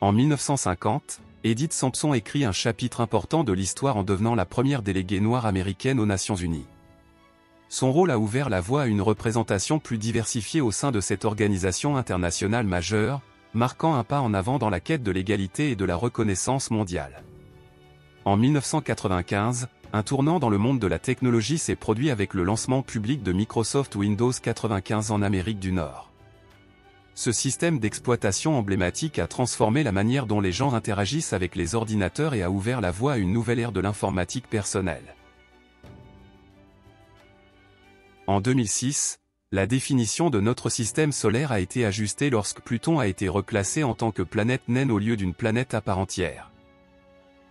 En 1950, Edith Sampson écrit un chapitre important de l'histoire en devenant la première déléguée noire américaine aux Nations Unies. Son rôle a ouvert la voie à une représentation plus diversifiée au sein de cette organisation internationale majeure, marquant un pas en avant dans la quête de l'égalité et de la reconnaissance mondiale. En 1995, un tournant dans le monde de la technologie s'est produit avec le lancement public de Microsoft Windows 95 en Amérique du Nord. Ce système d'exploitation emblématique a transformé la manière dont les gens interagissent avec les ordinateurs et a ouvert la voie à une nouvelle ère de l'informatique personnelle. En 2006, la définition de notre système solaire a été ajustée lorsque Pluton a été reclassé en tant que planète naine au lieu d'une planète à part entière.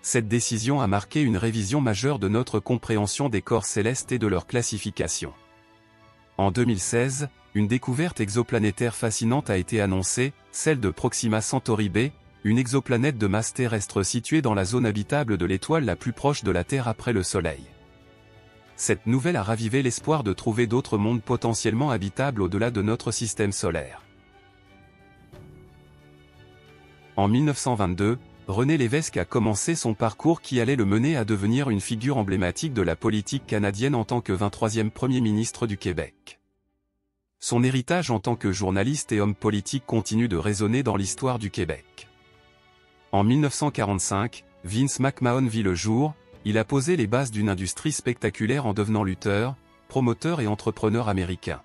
Cette décision a marqué une révision majeure de notre compréhension des corps célestes et de leur classification. En 2016, une découverte exoplanétaire fascinante a été annoncée, celle de Proxima Centauri b, une exoplanète de masse terrestre située dans la zone habitable de l'étoile la plus proche de la Terre après le Soleil. Cette nouvelle a ravivé l'espoir de trouver d'autres mondes potentiellement habitables au-delà de notre système solaire. En 1922, René Lévesque a commencé son parcours qui allait le mener à devenir une figure emblématique de la politique canadienne en tant que 23e Premier ministre du Québec. Son héritage en tant que journaliste et homme politique continue de résonner dans l'histoire du Québec. En 1945, Vince McMahon vit le jour, il a posé les bases d'une industrie spectaculaire en devenant lutteur, promoteur et entrepreneur américain.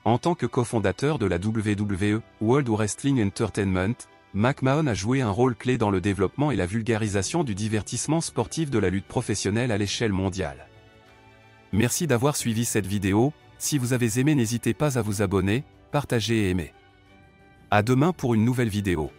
En tant que cofondateur de la WWE, World Wrestling Entertainment, McMahon a joué un rôle clé dans le développement et la vulgarisation du divertissement sportif de la lutte professionnelle à l'échelle mondiale. Merci d'avoir suivi cette vidéo, si vous avez aimé n'hésitez pas à vous abonner, partager et aimer. À demain pour une nouvelle vidéo.